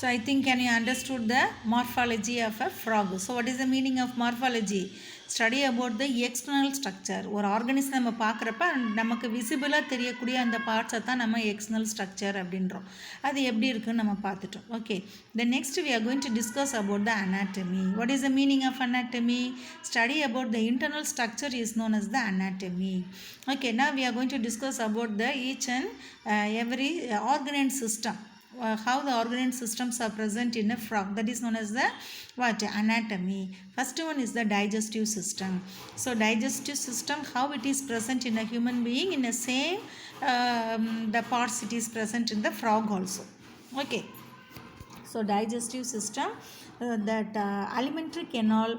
So I think can you understood the morphology of a frog. So what is the meaning of morphology? Study about the external structure. ஒரு organism நம்ம பார்க்குறப்ப நமக்கு விசிபிளாக தெரியக்கூடிய அந்த பார்ட்ஸை தான் நம்ம எக்ஸ்டர்னல் ஸ்ட்ரக்சர் அப்படின்றோம். அது எப்படி இருக்குன்னு நம்ம பார்த்துட்டோம். Okay, the next we are going to discuss about the anatomy. What is the meaning of anatomy? Study about the internal structure is known as the anatomy. Okay, now we are going to discuss about the each and every organ and system. How the organ and systems are present in a frog, that is known as the what anatomy. First one is the digestive system. So digestive system, how it is present in a human being, in the same the parts it is present in the frog also. Okay, so digestive system, that alimentary canal,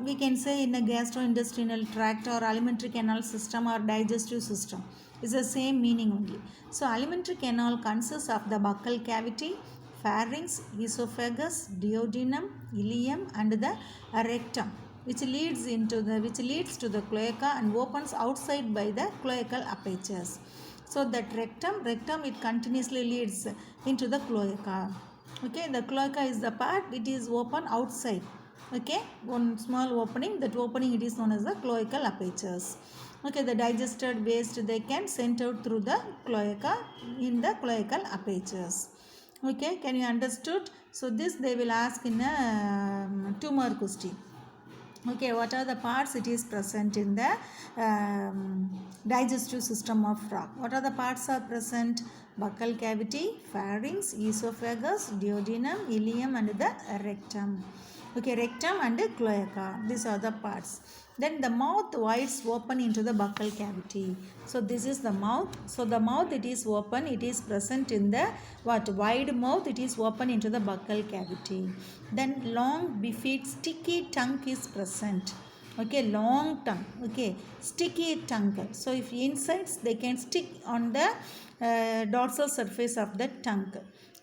we can say in a gastrointestinal tract or alimentary canal system or digestive system is the same meaning only. So alimentary canal consists of the buccal cavity, pharynx, esophagus, duodenum, ileum and the rectum, which leads to the cloaca and opens outside by the cloacal apertures. So that rectum it continuously leads into the cloaca. Okay, the cloaca is the part it is open outside. Okay, one small opening, that opening it is known as the cloacal apertures. Okay, the digested waste they can send out through the cloaca in the cloacal apertures. Okay, can you understood? So this they will ask in a 2 mark question. Okay, what are the parts it is present in the digestive system of frog? What are the parts are present? Buccal cavity, pharynx, esophagus, duodenum, ileum and the rectum. Okay, rectum and cloaca, these are the parts. Then the mouth wides open into the buccal cavity. So this is the mouth. So the mouth it is open, it is present in the what wide mouth, it is open into the buccal cavity. Then long beefed sticky tongue is present. Okay, long tongue. Okay, sticky tongue. So if insects they can stick on the dorsal surface of the tongue.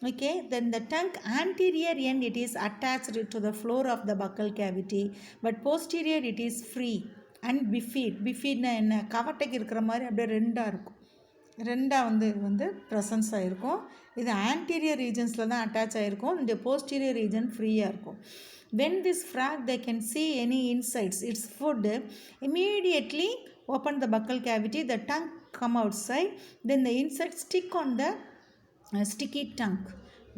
Okay, then the tongue anterior end it is attached to the floor of the buccal cavity, but posterior it is free and beefed என்ன கவட்டைக்கு இருக்கிற மாதிரி அப்படியே ரெண்டாக வந்து presence ஆகிருக்கும். இது anterior ரீஜன்ஸில் தான் attach ஆகிருக்கும், இந்த போஸ்டீரியர் ரீஜன் ஃப்ரீயாக இருக்கும். When this frog they can see any insects, its food, immediately open the buccal cavity, the tongue come outside, then the insects stick on the sticky tongue,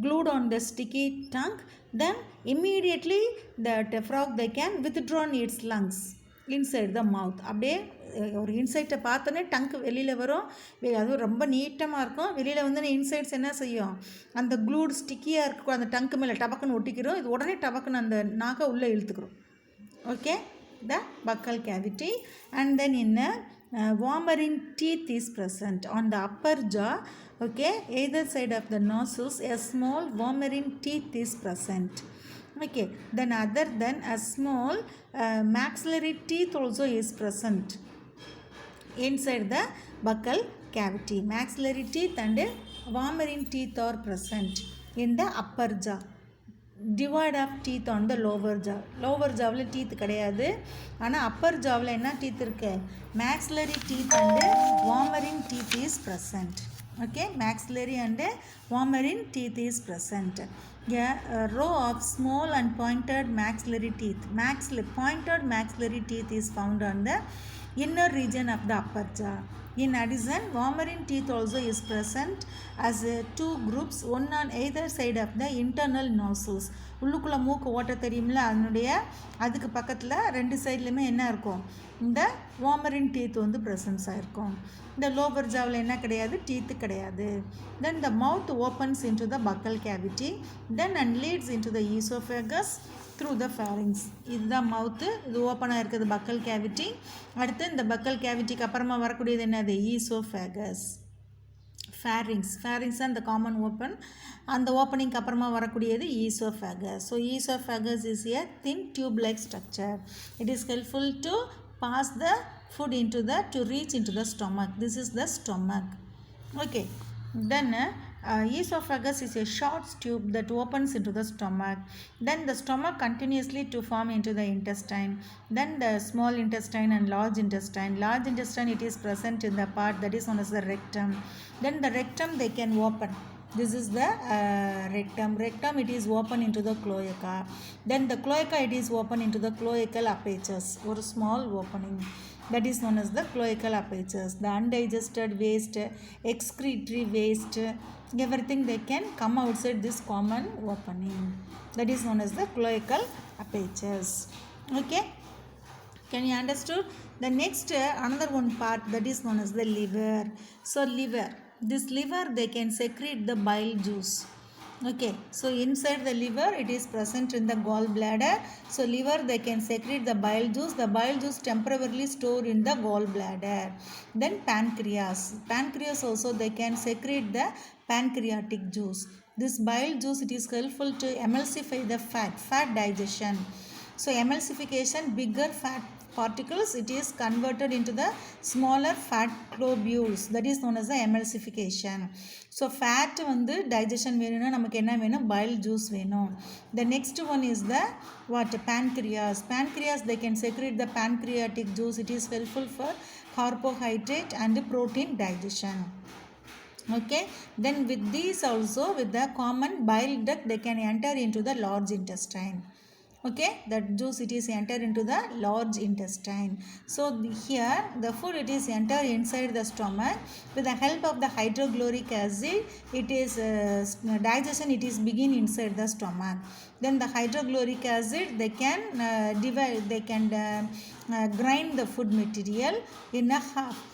glued on the sticky tongue, then immediately the frog they can withdraw its lungs inside the mouth. அப்படியே ஒரு இன்சைட்டை பார்த்தோன்னே tongue வெளியில் வரும், அதுவும் ரொம்ப நீட்டமாக இருக்கும். வெளியில் வந்து இன்சைட்ஸ் என்ன செய்யும், அந்த க்ளூட் ஸ்டிக்கியாக இருக்கும் அந்த டங்க்கு மேலே டபக்குன்னு ஒட்டிக்கிறோம், இது உடனே டபக்குன்னு அந்த நாக்கை உள்ளே இழுத்துக்கிறோம். Okay, the buccal cavity. And then in wormerine teeth is present on the upper jaw. Okay, either side of the nostrils a small wormerine teeth is present. Okay, then other than a small maxillary teeth also is present inside the buccal cavity. Maxillary teeth and wormerine teeth are present in the upper jaw. Divide of teeth on the lower jaw. Lower jawவில் teeth கிடையாது, ஆனால் அப்பர் ஜாவில் என்ன teeth இருக்கு, maxillary teeth and wormerine teeth is present. Okay, maxillary and wormerine teeth is present. A row of small and pointed maxillary teeth. Pointed maxillary teeth is found on the inner region of the upper jaw. In addition, wormerine teeth also is present as two groups, one on either side of the internal nostrils. உள்ளுக்குள்ளே மூக்கு ஓட்ட தெரியுமில்ல, அதனுடைய அதுக்கு பக்கத்தில் ரெண்டு சைட்லையுமே என்ன இருக்கும், இந்த wormerine teeth வந்து ப்ரெசன்ஸாக இருக்கும். இந்த லோவர் ஜாவில் என்ன கிடையாது, டீத்து கிடையாது. Then the mouth opens into the buccal cavity, then and leads into the esophagus through the pharynx. இதுதான் மவுத்து, இது ஓப்பனாக இருக்குது பக்கல் கேவிட்டி. அடுத்து இந்த பக்கல் கேவிட்டிக்கு அப்புறமா வரக்கூடியது என்னது, oesophagus. pharynx and the common open, அந்த ஓப்பனிங்க்கு அப்புறமா வரக்கூடியது oesophagus. So oesophagus is a thin tube like structure. It is helpful to pass the food to reach into the stomach. This is the stomach. Okay, then esophagus is a short tube that opens into the stomach. Then the stomach continuously to form into the intestine. Then the small intestine and large intestine. Large intestine it is present in the part that is known as the rectum. Then the rectum they can open. This is the rectum. Rectum, it is open into the cloaca. Then the cloaca, it is open into the cloacal apertures, or small opening. That is known as the cloacal apertures. The undigested waste, excretory waste, everything they can come outside this common opening. That is known as the cloacal apertures. Okay. Can you understood? The next another one part that is known as the liver. So liver, this liver they can secrete the bile juice. Okay, so inside the liver it is present in the gallbladder. So liver they can secrete the bile juice. The bile juice temporarily stored in the gallbladder. Then pancreas. Pancreas also they can secrete the pancreatic juice. This bile juice it is helpful to emulsify the fat digestion. So emulsification, bigger fat particles, it is converted into the smaller fat globules. That is known as the emulsification. So fat வந்து digestion வேணும்னா நமக்கு என்ன வேணும்? Bile juice வேணும். The next one is the what? Pancreas. Pancreas they can secrete the pancreatic juice. It is helpful for carbohydrate and protein digestion. Okay, then with these also, with the common bile duct, they can enter into the large intestine. Okay, that juice it is enter into the large intestine. So here the food it is enter inside the stomach. With the help of the hydrochloric acid, it is digestion it is begin inside the stomach. Then the hydrochloric acid they can divide, they can grind the food material in a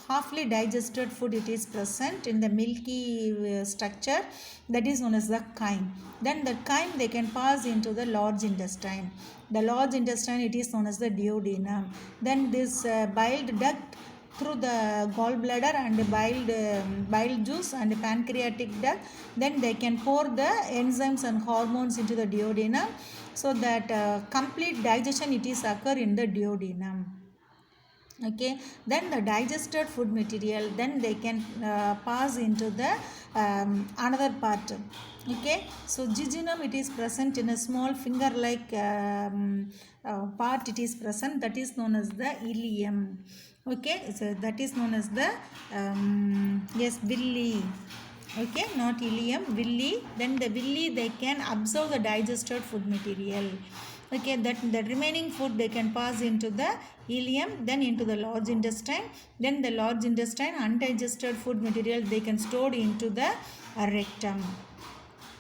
halfly digested food. It is present in the milky structure, that is known as the chyme. Then the chyme they can pass into the large intestine. The large intestine it is known as the duodenum. Then this bile duct through the gallbladder and bile juice and pancreatic duct, then they can pour the enzymes and hormones into the duodenum, so that complete digestion it is occur in the duodenum. Okay, then the digested food material, then they can pass into the another part. Okay, so jejunum it is present in a small finger like part it is present, that is known as the ileum. Okay, so that is known as the villi. Okay, not ileum, villi. Then the villi they can absorb the digested food material. Okay, that the remaining food they can pass into the ileum, then into the large intestine. Then the large intestine undigested food material they can store into the rectum.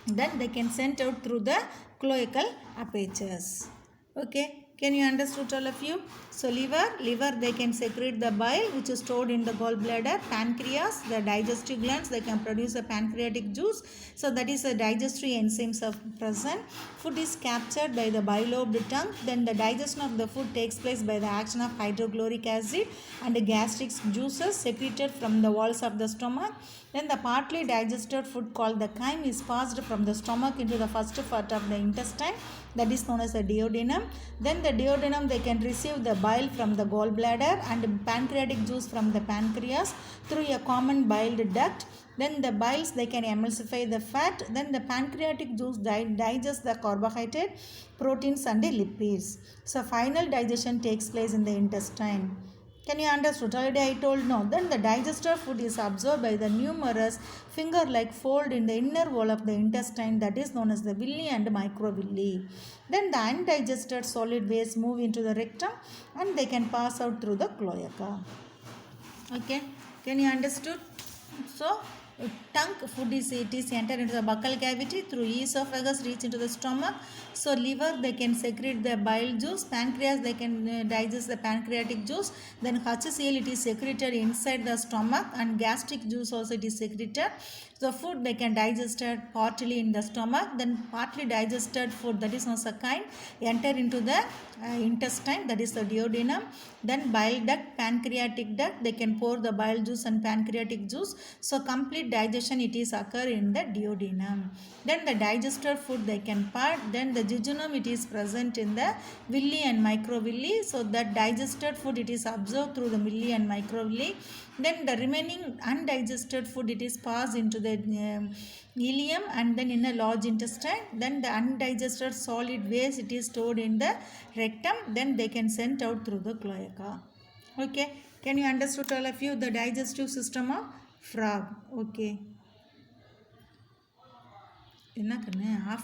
Then they can send out through the cloacal apertures. Okay, can you understood all of you? So liver they can secrete the bile which is stored in the gallbladder. Pancreas, the digestive glands, they can produce a pancreatic juice. So that is the digestive enzymes are present. Food is captured by the bilobed tongue. Then the digestion of the food takes place by the action of hydrochloric acid and the gastric juices secreted from the walls of the stomach. Then the partly digested food called the chyme is passed from the stomach into the first part of the intestine, that is known as the duodenum. Then the duodenum they can receive the bile from the gallbladder and pancreatic juice from the pancreas through a common bile duct. Then the biles they can emulsify the fat. Then the pancreatic juice digests the carbohydrate, proteins and the lipids. So final digestion takes place in the intestine. Can you understand? Already I told no. Then the digested food is absorbed by the numerous finger-like fold in the inner wall of the intestine, that is known as the villi and microvilli. Then the undigested solid waste move into the rectum and they can pass out through the cloaca. Okay, can you understood? So tongue food is entered into the buccal cavity through esophagus, reach into the stomach. So liver they can secrete the bile juice. Pancreas they can digest the pancreatic juice. Then HCl it is secreted inside the stomach, and gastric juice also it is secreted. So food they can digest it partly in the stomach, then partly digested food, that is known as a chyme, enter into the intestine, that is the duodenum. Then bile duct, pancreatic duct, they can pour the bile juice and pancreatic juice. So complete digestion it is occur in the duodenum. Then the digested food they can part. Then the jejunum it is present in the villi and microvilli. So that digested food it is absorbed through the villi and microvilli. Then the remaining undigested food it is passed into the ileum and then in the large intestine. Then the undigested solid waste it is stored in the rectum. Then they can send out through the cloaca. Okay, can you understood all of you the digestive system of frog? Okay. என்ன கண்ணு of